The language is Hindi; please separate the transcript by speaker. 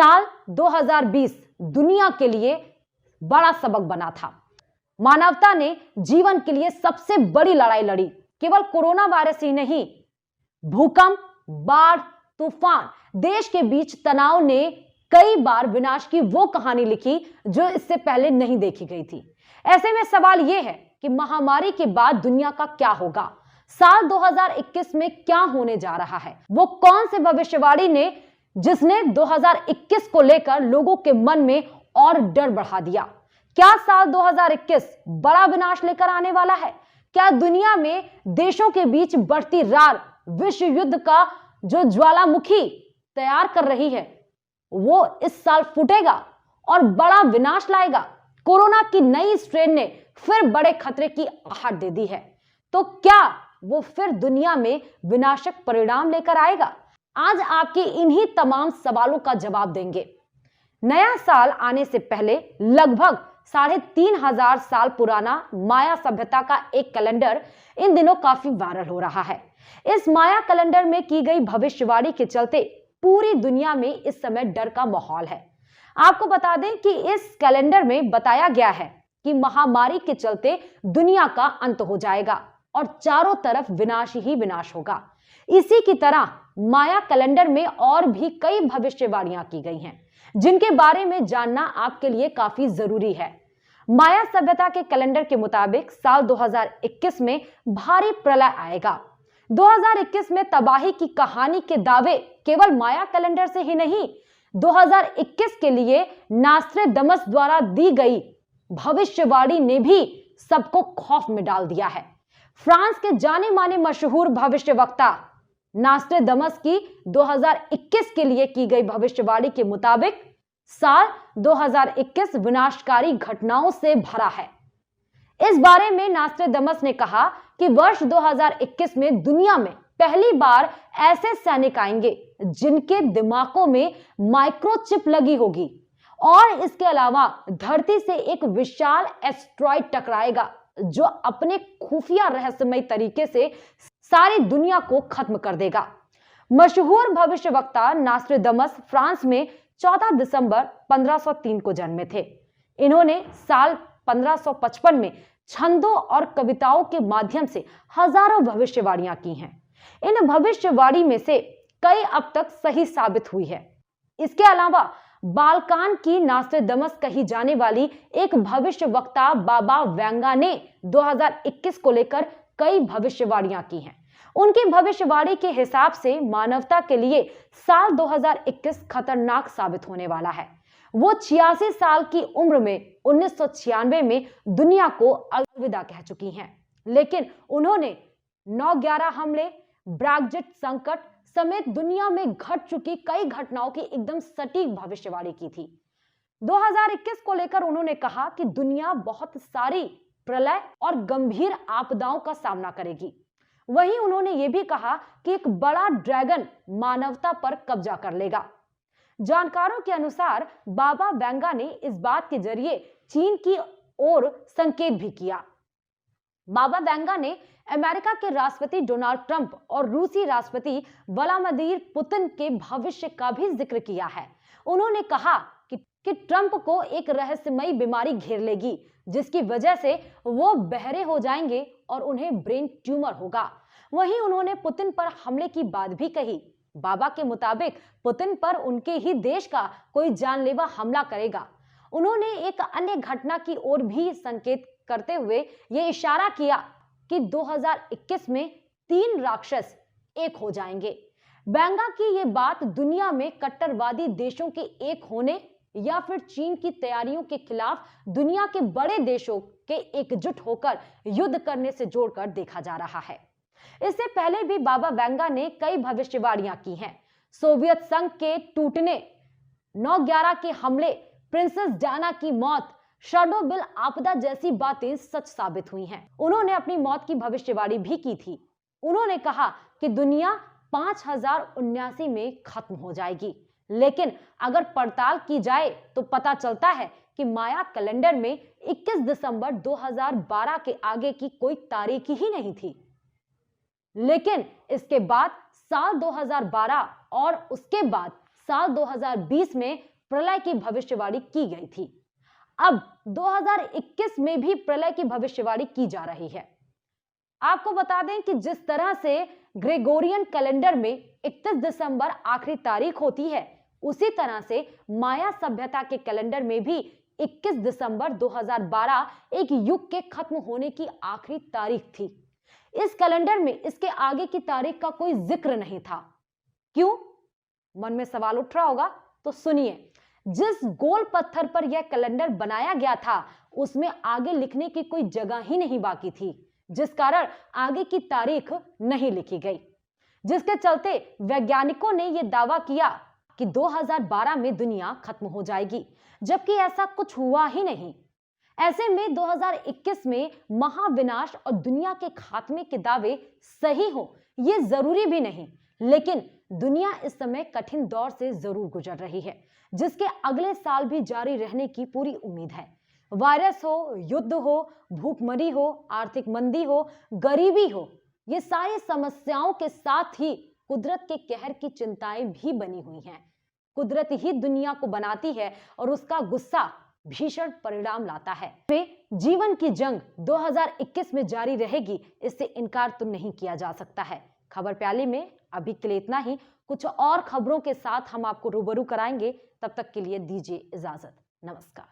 Speaker 1: साल 2020 दुनिया के लिए बड़ा सबक बना था। मानवता ने जीवन के लिए सबसे बड़ी लड़ाई लड़ी। केवल कोरोना वायरस ही नहीं, भूकंप, बाढ़, तूफान, देश के बीच तनाव ने कई बार विनाश की वो कहानी लिखी जो इससे पहले नहीं देखी गई थी। ऐसे में सवाल यह है कि महामारी के बाद दुनिया का क्या होगा? साल 2021 में क्या होने जा रहा है? वो कौन से भविष्यवाणी ने जिसने 2021 को लेकर लोगों के मन में और डर बढ़ा दिया? क्या साल 2021 बड़ा विनाश लेकर आने वाला है? क्या दुनिया में देशों के बीच बढ़ती रार विश्व युद्ध का जो ज्वालामुखी तैयार कर रही है वो इस साल फूटेगा और बड़ा विनाश लाएगा? कोरोना की नई स्ट्रेन ने फिर बड़े खतरे की आहट दे दी है, तो क्या वो फिर दुनिया में विनाशक परिणाम लेकर आएगा? आज आपके इन्हीं तमाम सवालों का जवाब देंगे। नया साल आने से पहले लगभग 3500 साल पुराना माया सभ्यता का एक कैलेंडर इन दिनों काफी वायरल हो रहा है। इस माया कैलेंडर में की गई भविष्यवाणी के चलते पूरी दुनिया में इस समय डर का माहौल है। आपको बता दें कि इस कैलेंडर में बताया गया है कि महामारी के चलते दुनिया का अंत हो जाएगा और चारों तरफ विनाश ही विनाश होगा। इसी की तरह माया कैलेंडर में और भी कई भविष्यवाणियां की गई हैं जिनके बारे में जानना आपके लिए काफी जरूरी है। माया सभ्यता के कैलेंडर के मुताबिक साल 2021 में भारी प्रलय आएगा। 2021 में तबाही की कहानी के दावे केवल माया कैलेंडर से ही नहीं, 2021 के लिए नास्ट्रेडमस द्वारा दी गई भविष्यवाणी ने भी सबको खौफ में डाल दिया है। फ्रांस के जाने माने मशहूर भविष्यवक्ता नास्ट्रेडमस की 2021 के लिए की गई भविष्यवाणी के मुताबिक साल 2021 विनाशकारी घटनाओं से भरा है। इस बारे में नास्ट्रेडमस ने कहा कि वर्ष 2021 में दुनिया में पहली बार ऐसे सैनिक आएंगे जिनके दिमागों में माइक्रोचिप लगी होगी और इसके अलावा धरती से एक विशाल एस्टेरॉयड टकराएगा जो अपने खुफिया रहस्यमय तरीके से सारी दुनिया को खत्म कर देगा। मशहूर भविष्यवक्ता नास्ट्रेडमस फ्रांस में 14 दिसंबर 1503 को जन्मे थे। इन्होंने साल 1555 में छंदों और कविताओं के माध्यम से हजारों भविष्यवाणियां की हैं। इन भविष्यवाणी में से कई अब तक सही साबित हुई है। इसके अलावा बाल्कान की नास्ट्रेडमस कही जाने वाली एक भविष्यवक्ता बाबा वेंगा ने 2021 को लेकर कई भविष्यवाणियां की हैं। उनकी भविष्यवाणी के हिसाब से मानवता के लिए साल 2021 खतरनाक साबित होने वाला है। वो 86 साल की उम्र में 1996 में दुनिया को अलविदा कह चुकी हैं, लेकिन उन्होंने 9/11 हमले, ब्रेग्जिट संकट समेत दुनिया में घट चुकी कई घटनाओं की एकदम सटीक भविष्यवाणी की थी। 2021 को लेकर उन्होंने कहा कि दुनिया बहुत सारी प्रलय और गंभीर आपदाओं का सामना करेगी। वहीं उन्होंने यह भी कहा कि एक बड़ा ड्रैगन मानवता पर कब्जा कर लेगा। जानकारों के अनुसार बाबा वेंगा ने इस बात के जरिए चीन की ओर संकेत भी किया। बाबा वेंगा ने अमेरिका के राष्ट्रपति डोनाल्ड ट्रंप और रूसी राष्ट्रपति व्लादिमीर पुतिन के भविष्य का भी जिक्र किया है। उन्होंने कहा कि ट्रंप को एक रहस्यमयी बीमारी घेर लेगी जिसकी वजह से वो बहरे हो जाएंगे और उन्हें ब्रेन ट्यूमर होगा। वहीं उन्होंने पुतिन पर हमले की बात भी कही। बाबा के मुताबिक पुतिन पर उनके ही देश का कोई जानलेवा हमला करेगा। उन्होंने एक अन्य घटना की ओर भी संकेत करते हुए ये इशारा किया कि 2021 में 3 राक्षस एक हो जाएंगे। वेंगा की ये बात दुनिया में कट्टरवादी देशों के एक होने या फिर चीन की तैयारियों के खिलाफ दुनिया के बड़े देशों के एकजुट होकर युद्ध करने से जोड़कर देखा जा रहा है। इससे पहले भी बाबा वेंगा ने कई भविष्यवाणियां की हैं। सोवियत संघ के टूटने, 9/11 के हमले, प्रिंसेस डायना की मौत, शर्नोबिल आपदा जैसी बातें सच साबित हुई हैं। उन्होंने अपनी मौत की भविष्यवाणी भी की थी। उन्होंने कहा कि दुनिया 5079 में खत्म हो जाएगी, लेकिन अगर पड़ताल की जाए तो पता चलता है कि माया कैलेंडर में 21 दिसंबर 2012 के आगे की कोई तारीख ही नहीं थी। लेकिन इसके बाद साल 2012 और उसके बाद साल 2020 में प्रलय की भविष्यवाणी की गई थी। अब 2021 में भी प्रलय की भविष्यवाणी की जा रही है। आपको बता दें कि जिस तरह से ग्रेगोरियन कैलेंडर में 31 दिसंबर आखिरी तारीख होती है, उसी तरह से माया सभ्यता के कैलेंडर में भी 21 दिसंबर 2012 एक युग के खत्म होने की आखिरी तारीख थी। इस कैलेंडर में इसके आगे की तारीख का कोई जिक्र नहीं था। क्यों? मन में सवाल उठ रहा होगा, तो सुनिए। जिस गोल पत्थर पर यह कैलेंडर बनाया गया था, उसमें आगे लिखने की कोई जगह ही नहीं बाकी थी, जिस कारण आगे की तारीख नहीं लिखी गई, जिसके चलते वैज्ञानिकों ने यह दावा किया कि 2012 में दुनिया खत्म हो जाएगी, जबकि ऐसा कुछ हुआ ही नहीं। ऐसे में 2021 में महाविनाश और दुनिया के खात्मे के दावे सही हो, यह जरूरी भी नहीं, लेकिन दुनिया इस समय कठिन दौर से जरूर गुजर रही है, जिसके अगले साल भी जारी रहने की पूरी उम्मीद है। वायरस हो, युद्ध हो, भूखमरी हो, आर्थिक मंदी हो, गरीबी हो, ये सारी समस्याओं के साथ ही कुदरत के कहर की चिंताएं भी बनी हुई हैं। कुदरत ही दुनिया को बनाती है और उसका गुस्सा भीषण परिणाम लाता है। जीवन की जंग 2021 में जारी रहेगी, इससे इनकार तो नहीं किया जा सकता है। खबर प्याली में अभी के लिए इतना ही। कुछ और खबरों के साथ हम आपको रूबरू कराएंगे। तब तक के लिए दीजिए इजाजत। नमस्कार।